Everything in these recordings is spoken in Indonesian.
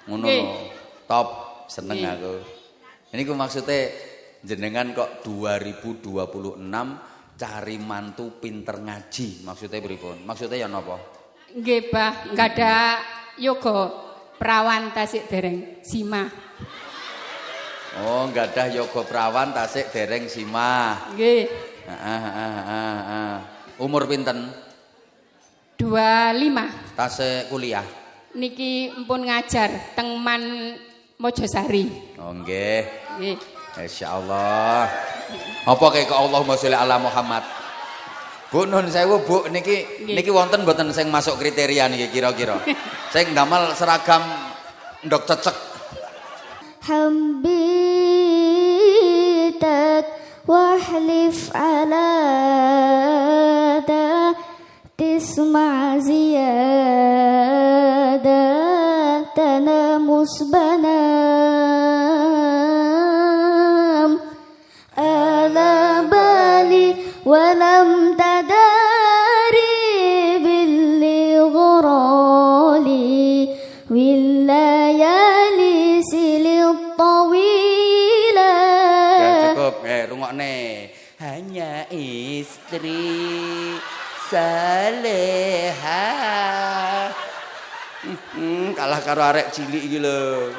Ngono lho. Top, seneng aku. Ini ku maksudnya jenengan kok 2026 cari mantu pinter ngaji. Maksudnya pripun? Maksudnya ya napa? Nggih, Bah, enggak ada yoga perawan tasik dereng simah. Oh, enggak ada yoga perawan tasik dereng simah. Nggih. Umur pinten? 25. Tasik kuliah. Niki empun ngajar teng Man Mojosari. Oh nggih. Nggih. Insyaallah. Apa kaya Allahumma sholli ala Muhammad. Bu nun sewu Bu niki wonten mboten sing masuk kriteria niki kira-kira. Sing ndamel seragam ndok cecek. Hambitak wahlif ala da tisma ziyada tanamus banam ala bali walam tadari billi ghurali willayali silil tawila. Ya cukup, rungokne. Hanya istri saleha. Kalah karo arek cilik iki lho.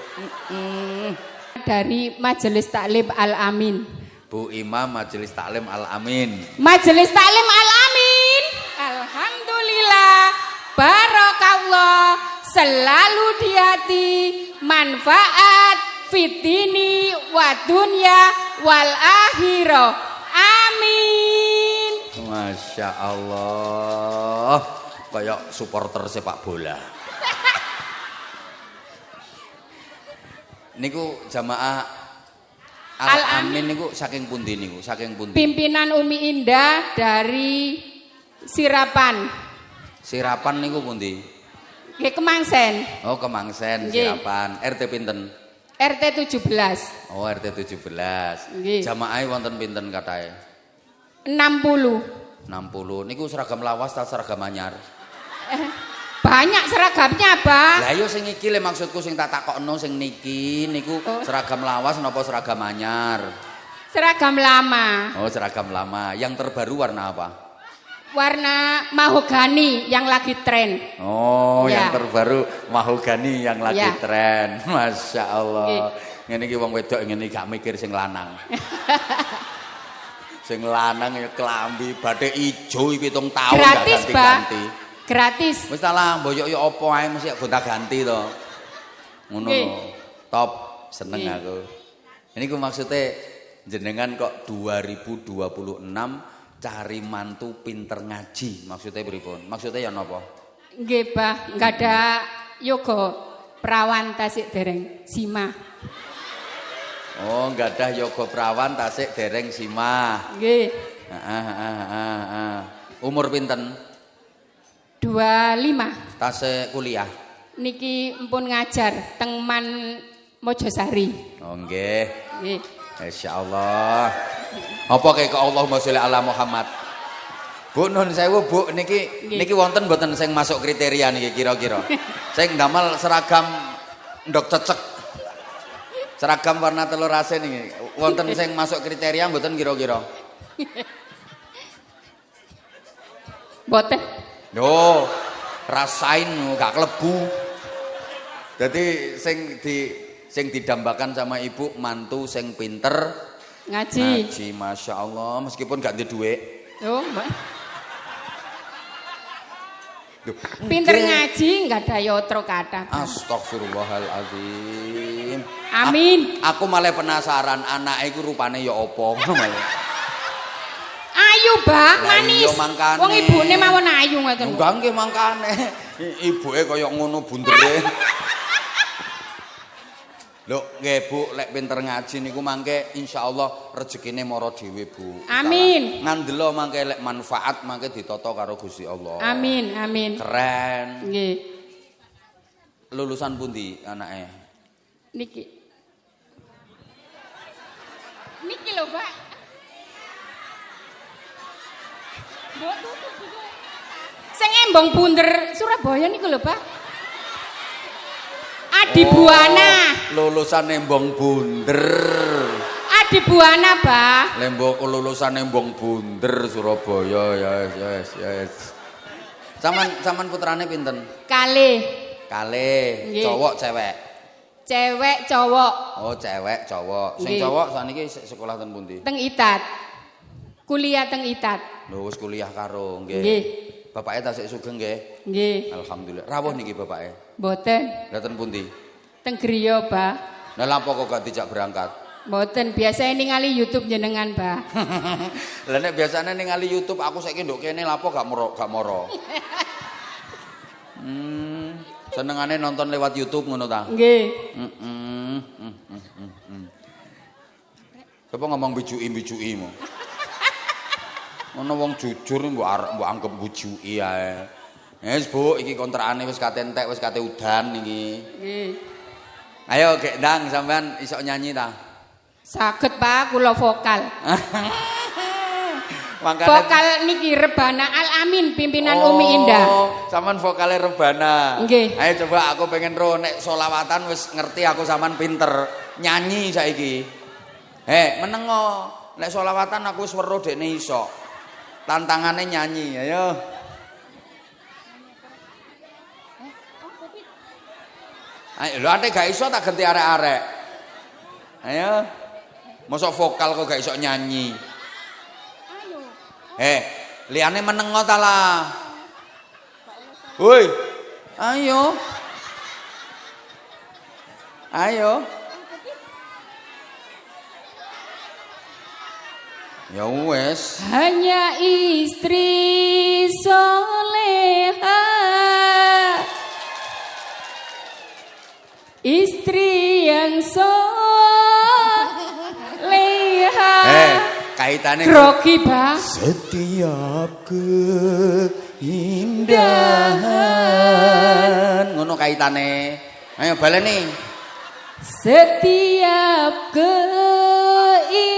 Dari Majelis Taklim Al-Amin. Bu Imam Majelis Taklim Al-Amin. Majelis Taklim Al-Amin. Alhamdulillah. Barakallah. Selalu di hati. Manfaat fitini wa dunya wal akhirah. Amin. Masya Allah. Kayak supporter sepak bola. Niku jamaah Al-Amin niku saking pundi niku? Saking pundi? Pimpinan Umi Indah dari Sirapan. Sirapan niku pundi? Nggih Kemangsen. Oh, Kemangsen, Nggih. Sirapan. RT pinten? RT 17. Oh, RT 17. Nggih. Jamaahe wonten pinten katahe? 60. 60. Niku seragam lawas ta seragam anyar? Banyak seragamnya, Bah. Lah yo sing iki le maksudku sing tak takokno sing niki niku seragam lawas napa seragam anyar? Seragam lama. Oh, seragam lama. Yang terbaru warna apa? Warna mahogani yang lagi tren. Oh, Ya. yang terbaru mahogani yang lagi Ya. tren. Masya Allah. Ngene iki wong wedok ngene gak mikir sing lanang. Sing lanang ya klambi bathik ijo 7 tahun gak Gratis, Bah. ganti-ganti. Gratis. Wis ta lah, mboyok yo apa ae mesti gonta-ganti to. Ngono Nggih. lho. Top, seneng Nggih. aku. Ini ku maksudnya jenengan kok 2026 cari mantu pinter ngaji. Maksudnya pripun? Maksudnya ya napa? Nggih, Bah, enggak ada yoga perawan tasik dereng simah. Oh, enggak ada yoga perawan tasik dereng simah. Nggih. Umur pinten? 25. Tasik kuliah. Niki empun ngajar teng Man Mojosari. Oh nggih. Nggih. Insyaallah. Apa kaya Allahumma sholli ala Muhammad. Bu nun sewu Bu niki wonten mboten sing masuk kriteria niki kira-kira. Sing ndamel seragam ndok cecek. Seragam warna telur asin niki. Wonten sing masuk kriteria mboten kira-kira? Boten. Yo, rasain gak klebu. Jadi sing didambakan sama ibu mantu sing pinter Ngaji. ngaji, masya Allah, meskipun gak ada duit. Oh, Mbak. Pinter ngaji enggak ada yotro kata. Astagfirullahaladzim. Amin. Aku malah penasaran anak iku rupane ya apa. Ayu, Bah, Lah manis. iya mangkane. Wong ibune mawon ayu ngoten. Enggak nggih mangkane. Ibuke kaya ngono bundere. Lho, nggih Bu, lek pinter ngaji niku mangke insyaallah rezekine mara dhewe, Bu. Amin. Ngandelo mangke lek manfaat mangke ditata karo Gusti Allah. Amin, amin. Keren. Nggih. Lulusan pundi anake? Niki. Niki lho, Pak. Mbok tutup dulu. Sing embong bunder Surabaya niku lho, Pak. Adi Buana. Lulusan Embong Bunder. Adi Buana, Bah. Lembok lulusan Embong Bunder Surabaya. Yes. Saman putrane pinten? Kalih. Kalih. Nggih. Cowok cewek? Cewek cowok. Oh, cewek cowok. Sing Nggih. cowok saniki sekolah ten pundi? Teng Itat. Kuliah teng Itat. Lho wis kuliah karo nggih. Nggih. Bapake tasik sugeng nggih. Nggih. Alhamdulillah. Rawuh niki bapake. Mboten. Lah ten pundi? Teng Griya, Bah. Lah lapo kok gak dijak berangkat? Mboten, biasa ningali YouTube jenengan, Bah. Lah nek biasane ningali YouTube aku saiki nduk kene lapo gak moro. Senengane nonton lewat YouTube ngono ta? Nggih. Coba ngomong bijuki mu. Ono wong jujur mbok anggap bujuki ae. Wis Bu, iki kontrakane wis kate entek, wis kate udan iki. Nggih. Ayo gek ndang sampean iso nyanyi ta? Saged, Pak, kula vokal. Mangkane Vokal niki Rebana Al Amin pimpinan Umi Indah. Sampean vokale Rebana. Nggih. Ayo coba aku pengen ro nek solawatan wis ngerti aku sampean pinter nyanyi saiki. Menengo nek solawatan aku wis weruh dekne iso. Tantangane nyanyi, ayo. Ayo lho ate gak iso tak ganti arek-arek. Ayo. Mosok vokal kok gak iso nyanyi. Liane menengo ta lah. Woi. Ayo. Ya wes. Hanya istri soleha, istri yang soleha. Kaitane Grogi, Bah. setiap keindahan. Ngono kaitane. Ayo baleni. Setiap keindahan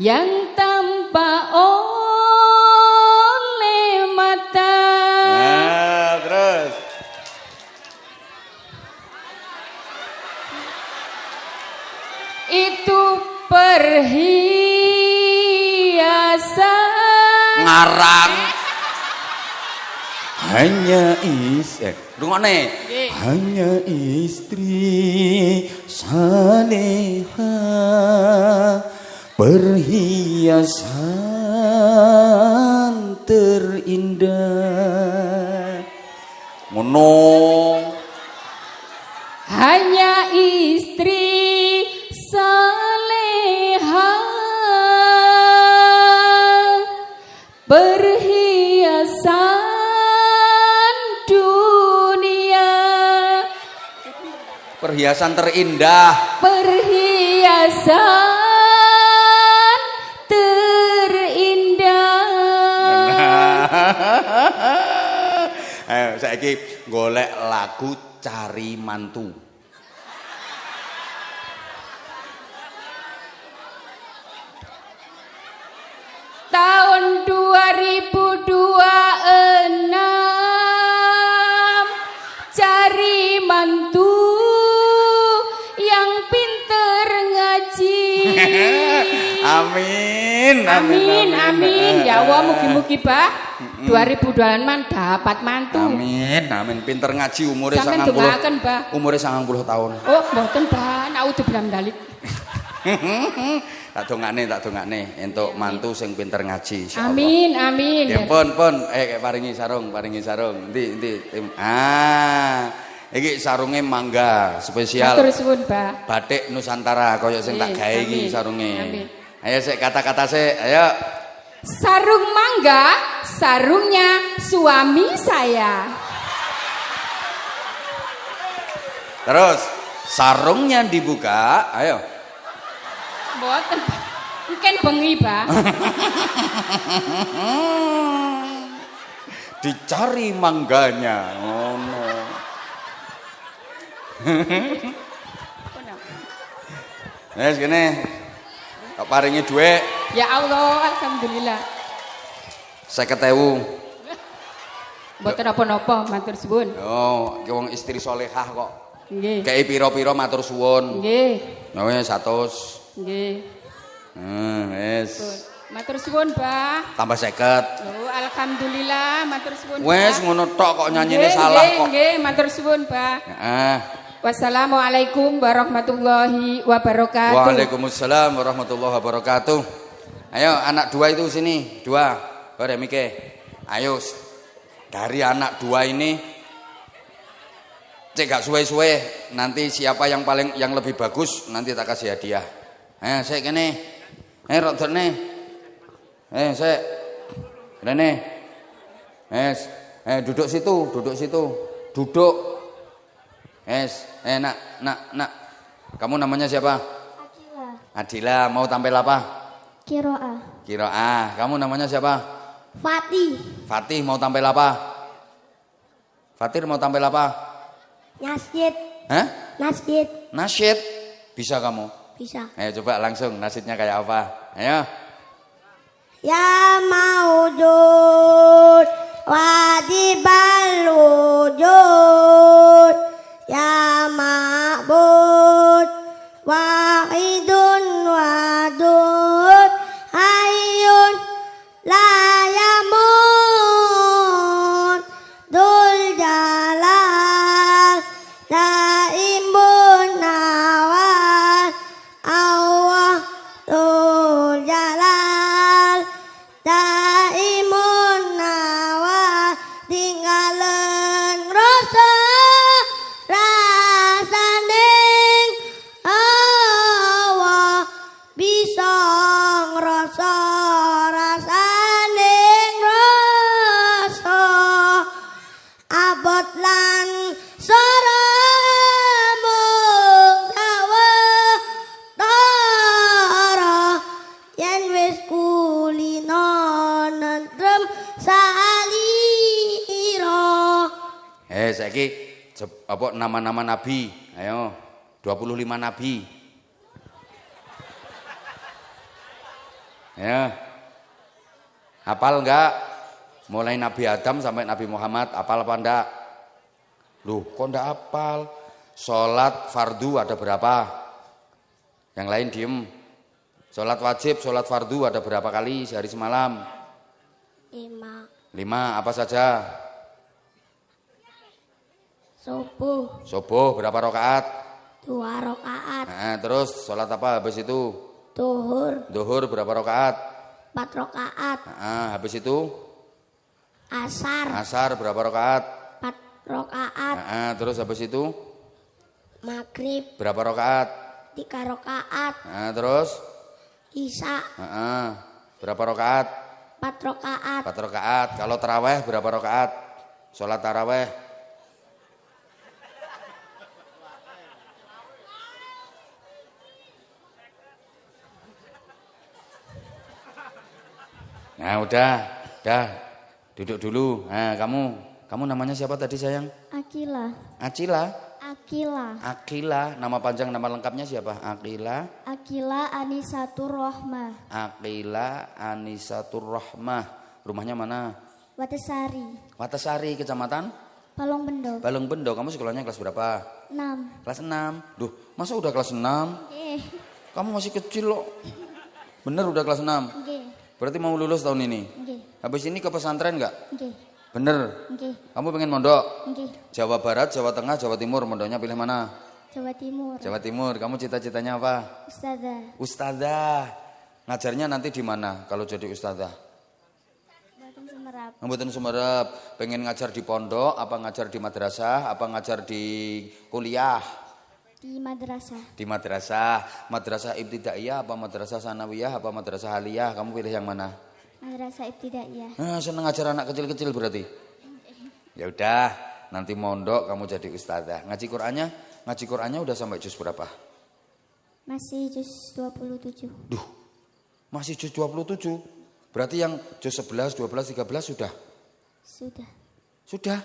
yang tampak oleh mata Terus. itu perhiasan. Ngarang. Hanya rungokne. Hanya istri saleha perhiasan terindah. Ngono. Hanya istri saleha perhiasan dunia, Perhiasan terindah. perhiasan terindah. Ayo saiki golek lagu Cari Mantu. Tahun 2026 cari mantu yang pinter ngaji. Amin. Ya Allah, mugi-mugi Bah 2026 dapat mantu. Amin. Pinter ngaji umure Sampeyan 90. dongaken, Bah. Umure 90 tahun. Oh, mboten Bah, naudzubillah dalik. Tak dongakne entuk mantu sing pinter ngaji insyaallah. Amin. Ya pun paringi sarung. Endi tim. Iki sarunge mangga spesial. Matur suwun, Bah. Batik Nusantara kaya sing tak gawe iki Amin. sarunge. Amin. Ayo sik kata-kata sik, ayo. Sarung mangga, sarungnya suami saya. Terus sarungnya dibuka, ayo. Mboten. Mungkin bengi, Bah. Dicari mangganya. Oh no. Wes kene. Tak paringi dhuwit Ya Allah, alhamdulillah. 50.000. Mboten napa-napa, matur suwun. Yo, ki wong istri solehah kok. Nggih. Kei pira-pira matur suwun. Nggih. Ya wis 100. Nggih. Wis. Matur suwun, Mbah. Tambah 50. Lho, alhamdulillah, matur suwun. Wis Mbah. ngono tok kok nyanyine Nggih, salah nggih, kok. Nggih, matur suwun, Mbah. Heeh. Wassalamualaikum warahmatullahi wabarakatuh. Waalaikumsalam warahmatullahi wabarakatuh. Ayo anak dua itu sini, dua. Bare Mike. Ayo dari anak dua ini cek gak suwe-suwe nanti siapa yang lebih bagus nanti tak kasih hadiah. Saya kene. Rodone. Saya rene. Duduk situ. Duduk. Nak. Kamu namanya siapa? Adila. Mau tampil apa? Kiroah. Kamu namanya siapa? Fatih mau tampil apa? Fatir mau tampil apa? Nasyid. Hah? Nasyid. Nasyid. Bisa kamu? Bisa. Ayo coba langsung nasyidnya kayak apa? Ayo. Ya maujud wajibal wujud. Ya ma'bud wahidun wadud. Hayyun la yamut. Dul jalal daimun nawal. Allah dul jalal daimun nawal. Tinggalan rasa rasaning Allah bisa ngrasa rasaning rasa abot lan sora mung sawetara yen wis kulina nentrem salira. Saiki apa nama-nama nabi? Ayo. 25 nabi. Ya. Hafal enggak? Mulai Nabi Adam sampai Nabi Muhammad, hafal apa enggak? Loh, kok enggak hafal? Salat fardu ada berapa? Yang lain diem. Salat wajib, salat fardu ada berapa kali sehari semalam? 5. 5, apa saja? Subuh berapa rakaat? 2 rakaat. Nah, terus salat apa habis itu? Zuhur berapa rakaat? 4 rakaat. Nah, habis itu? Asar Berapa rakaat? 4 rakaat. Nah, terus habis itu? Maghrib Berapa rakaat? 3 rakaat. Nah, terus? Isya Berapa rakaat? 4 rakaat. 4 rakaat. Kalau taraweh berapa rakaat? Salat taraweh? Nah, udah. Duduk dulu. Nah, kamu namanya siapa tadi sayang? Akila. Akila. Nama panjang, nama lengkapnya siapa? Akila Anisatur Rohmah. Akila Anisatur Rohmah. Rumahnya mana? Watasari, Kecamatan? Balongbendo. Kamu sekolahnya kelas berapa? 6. Kelas 6. Duh, masa udah kelas 6? Kamu masih kecil loh. Bener udah kelas 6? Berarti mau lulus tahun ini? Habis ini ke pesantren enggak? Bener? Kamu pengen mondok? Jawa Barat, Jawa Tengah, Jawa Timur, mondoknya pilih mana? Jawa Timur. Kamu cita-citanya apa? Ustadzah. Ngajarnya nanti di mana kalau jadi ustadzah? Mboten Sumerep. Pengen ngajar di pondok, apa ngajar di madrasah, apa ngajar di kuliah? Di madrasah. Di madrasah. Madrasah ibtidaiyah apa madrasah sanawiyah apa madrasah aliyah? Kamu pilih yang mana? Madrasah ibtidaiyah. Seneng ngajar anak kecil-kecil berarti. Ya udah, nanti mondok kamu jadi ustazah. Ngaji Qur'annya udah sampai juz berapa? Masih juz 27. Duh. Masih juz 27. Berarti yang juz 11, 12, 13 sudah? Sudah.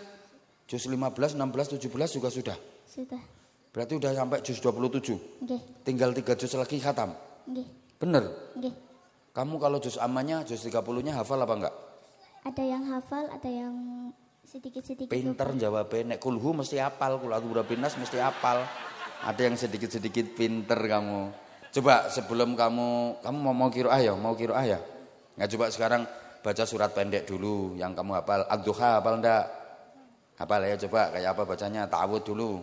Juz 15, 16, 17 juga sudah? Sudah. Berarti udah sampai juz 27. Tinggal 3 juz lagi khatam. Bener? Nggih. Kamu kalau juz amannya, juz 30-nya hafal apa enggak? Ada yang hafal, ada yang Sedikit-sedikit. Pinter jawabnya. Nek kulhu mesti apal, kul a'udzu birabbin nas mesti apal. Ada yang sedikit-sedikit pinter kamu. Coba sebelum kamu mau qiraah ya, mau qiraah ya. Nggak, coba sekarang baca surat pendek dulu yang kamu hafal. Ad-Duha hafal enggak? Hafal ya, coba kayak apa bacanya? Ta'awudz dulu.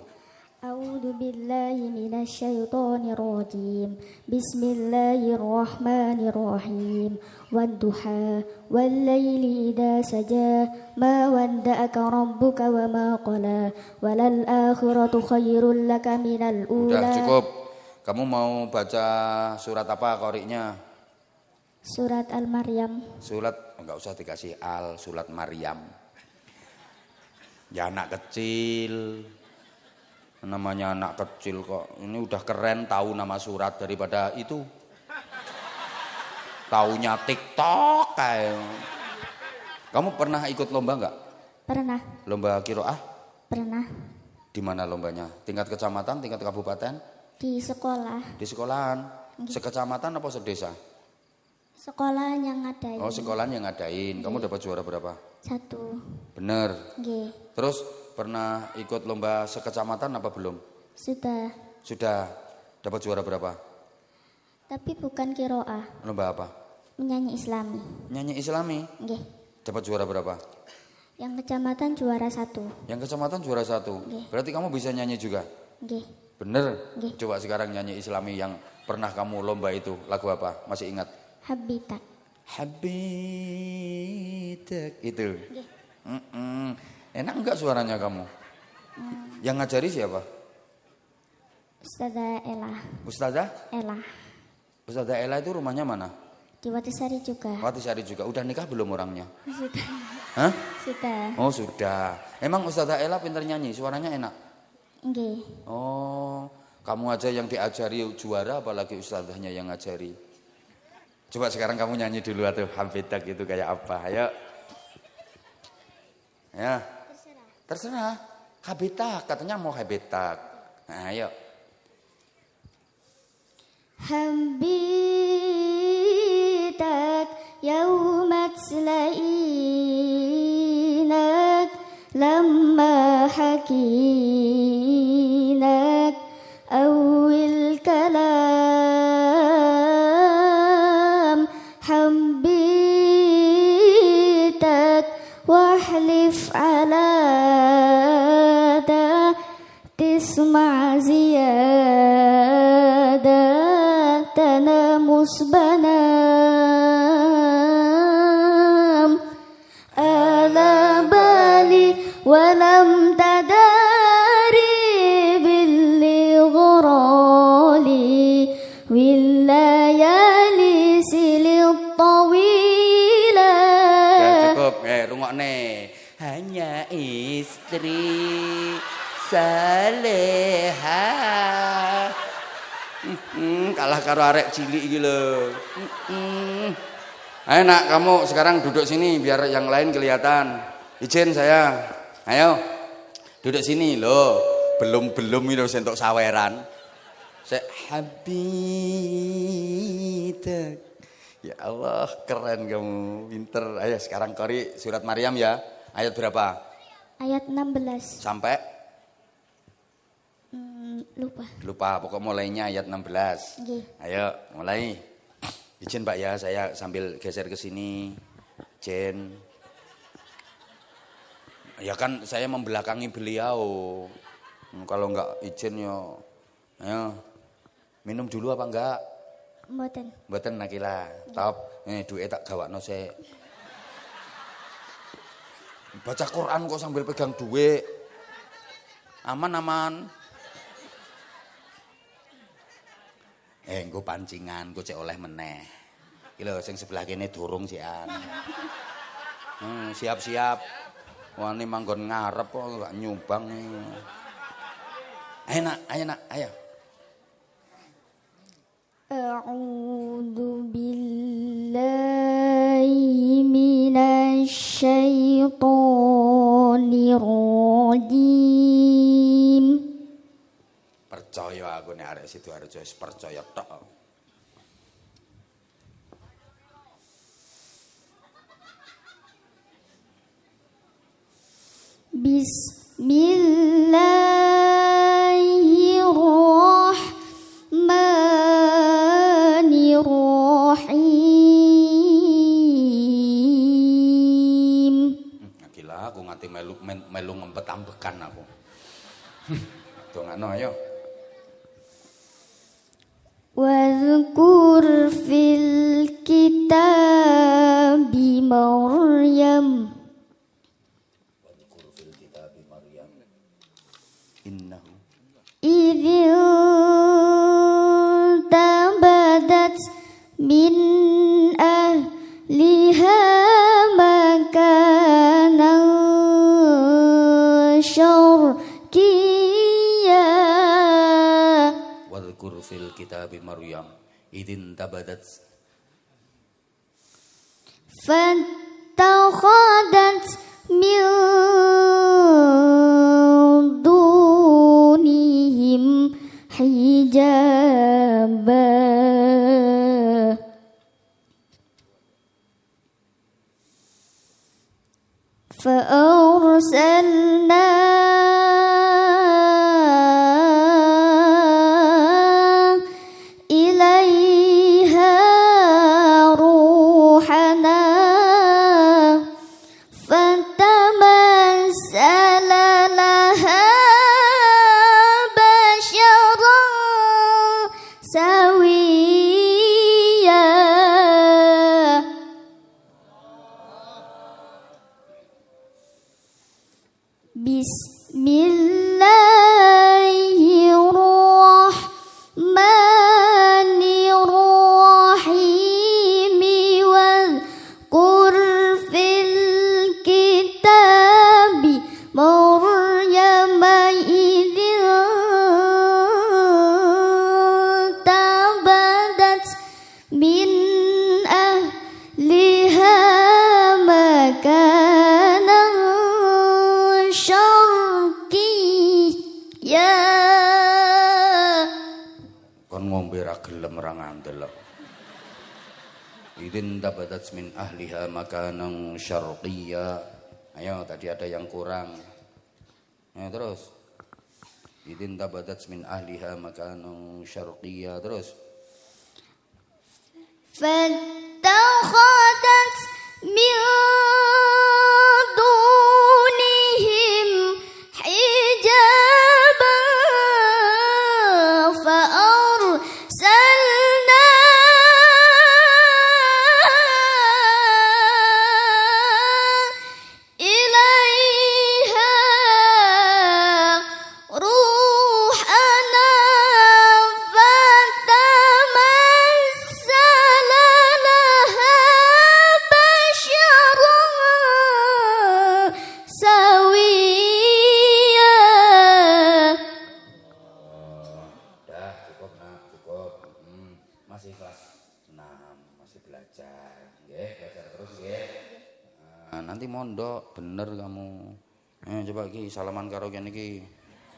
A'udzu billahi minasyaitonir rajim. Bismillahirrahmanirrahim. Wadduha wal laili idza saja ma wadda'aka rabbuka wa ma qala walal akhiratu khairul laka minal ula. Udah cukup. Kamu mau baca surat apa qori'nya? Surat Al-Maryam. Surat enggak usah dikasih surat Maryam. Ya anak kecil. Namanya anak kecil kok. Ini udah keren tahu nama surat daripada itu. Taunya TikTok kayak. Kamu pernah ikut lomba enggak? Pernah. Lomba qiraah? Pernah. Di mana lombanya? Tingkat kecamatan, tingkat kabupaten? Di sekolah. Di sekolahan. Sekecamatan apa sedesa? Sekolah yang ngadain. Oh, sekolahan yang ngadain. Kamu dapat juara berapa? 1. Bener. Nggih. Terus pernah ikut lomba sekecamatan apa belum? Sudah. Sudah. Dapat juara berapa? Tapi bukan qiraah, Lomba apa? menyanyi Islami. Nyanyi Islami. Nggih. Dapat juara berapa? Yang kecamatan juara 1. Yang kecamatan juara 1. Nggih. Berarti kamu bisa nyanyi juga? Nggih. Bener? Nggih. Coba sekarang nyanyi Islami yang pernah kamu lomba itu. Lagu apa? Masih ingat? Habitat. Habitak. Itu. Nggih. Enak enggak suaranya kamu? Yang ngajari siapa? Ustazah Ella. Ustazah? Ella. Ustazah Ella itu rumahnya mana? Di Watisari juga. Watisari juga. Udah nikah belum orangnya? Sudah. Hah? Sudah. Oh sudah. Emang Ustazah Ella pintar nyanyi? Suaranya enak? Nggih. Oh, kamu aja yang diajari juara apalagi ustazahnya yang ngajari. Coba sekarang kamu nyanyi dulu atuh Habitak itu kayak apa? Ayo. Ya. Terserah. Habitak katanya mau habitak. Nah, ayo. Habitat yaumat slainak lamma hakinak awil kalam habitak wahlif ala da tisma ziyada tanamus banam ala bali walam tadari billi ghurali willayali silit tawila. Ya cukup, rungokne. Hanya istri saleha. Kalah karo arek cilik iki lho. Ayo nak, kamu sekarang duduk sini biar yang lain kelihatan. Izin saya. Ayo. Duduk sini loh. Belum itu sentok saweran. Saya Habitak. Ya Allah, keren kamu, pinter. Ayo sekarang qori surat Maryam ya. Ayat berapa? Ayat 16. Sampai? Lupa. Lupa, pokok mulainya ayat 16. Nggih. Ayo, mulai. Izin Pak ya, saya sambil geser ke sini. Izin. Ya kan saya membelakangi beliau. Kalau enggak izin yo. Ayo. Minum dulu apa enggak? Mboten. Mboten nakila. Top. Ini duit tak gawakno sik. Baca Quran kok sambil pegang duit. Aman. Engko pancingan, ku cek oleh meneh. Iki lho sing sebelah kene durung sian. Siap-siap. Wani manggon ngarep kok gak nyumbang. Ayo nak, ayo. A'udzu billahi minasy syaithanir rajim. Percaya aku nek arek Sidoarjo wis percaya tok. Bismillahirrahmanirrahim. Gila aku ngati melu ngempet ambekan aku. Dongano ayo. Wadhkur fil kitabi Maryam. Wadhkur fil kitabi Maryam. Innahu Idil tabadat min ahliha makanan syarqiyya. wadhkur fil kitabi Maryam idin tabadat فاتخذت من دونهم حجابا فأرسلنا إليها روحنا فتمثل لها بشرا سويا. Bismillahirrahmanirrahim. Wadhkur fil kitabi Maryam idil tabadat min ahliha makanan syarqiyya. kon ngombe ra gelem ra ngandel. Idin tabadat min ahliha makanan syarqiyya. Ayo tadi ada yang kurang. Ayo terus. Idin tabadat min ahliha makanan syarqiyya terus. فاتخذت من دونهم حجابا فأرسلنا إليها روحنا فتمثل لها بشرا سويا. Dah cukup nak, cukup. Masih kelas 6, masih belajar. Nggih, belajar terus nggih. Nah, nanti mondok bener kamu. Coba iki salaman karo kene iki.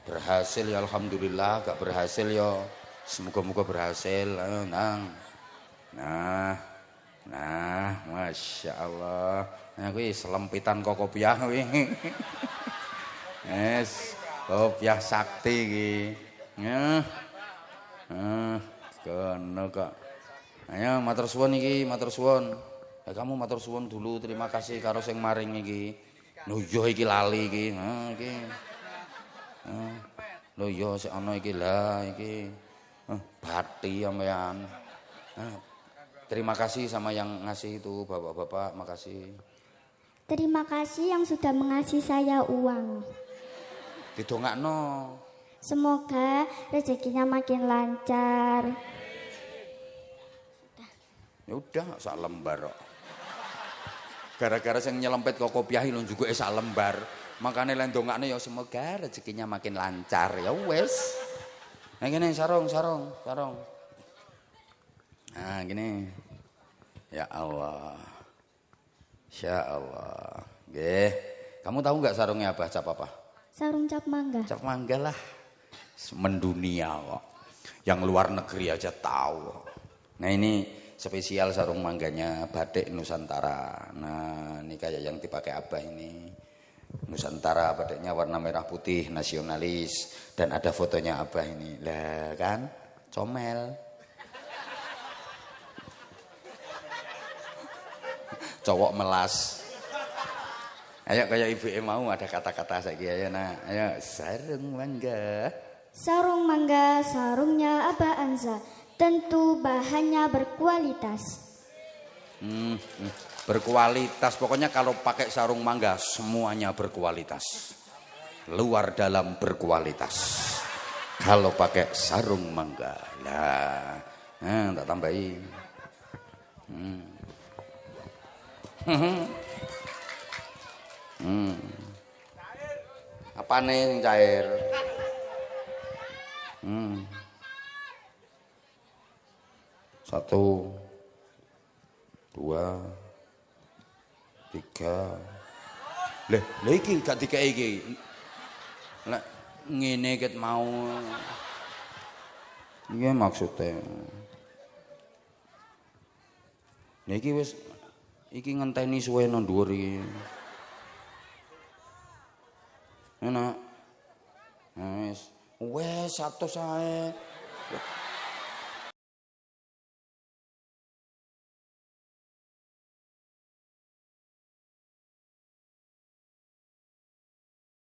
Berhasil ya alhamdulillah, gak berhasil ya semoga-moga berhasil. Ayo nang. Nah, masya Allah. Nah, kuwi selempitan kok kopiah kuwi. Yes, kopiah sakti iki. Kono kok. Ayo matur suwun iki, matur suwun. Kamu matur suwun dulu, terima kasih karo sing maring iki. Lho iya iki lali iki. Iki. Lho iya sik ana iki lah iki. Bathi sampean. Terima kasih sama yang ngasih itu bapak-bapak, makasih. Terima kasih yang sudah mengasih saya uang. Didongakno. Semoga rezekinya makin lancar. Ya udah sak lembar kok. Gara-gara sing nyelempet kok kopiah lho juga sak lembar. Makane lek ndongakne ya semoga rezekinya makin lancar. Ya wis. Nah gini sarung. Nah gini. Ya Allah. Insya Allah. Nggih. Kamu tahu nggak sarungnya apa? Cap apa? Sarung cap mangga. Cap mangga lah. Mendunia kok. Yang luar negeri aja tahu. Nah ini spesial sarung mangganya batik Nusantara. Nah ini kayak yang dipakai Abah ini. Nusantara batiknya warna merah putih, nasionalis, dan ada fotonya Abah ini. Lah kan, comel. Cowok melas. Ayo kayak ibu mau ada kata-kata saiki ayo nah. Ayo sarung mangga. Sarung mangga, sarungnya Abah Anza. Tentu bahannya berkualitas. Berkualitas, pokoknya kalau pakai sarung mangga semuanya berkualitas, luar dalam berkualitas. Kalau pakai sarung mangga lah, tak tambahin. Apa nih yang cair? Satu, dua, tiga. Lah iki gak dikei iki. Lah ngene ket mau. Iki maksudnya. Niki wis iki ngenteni suwe nang dhuwur iki. Enak. Wis 100 ae.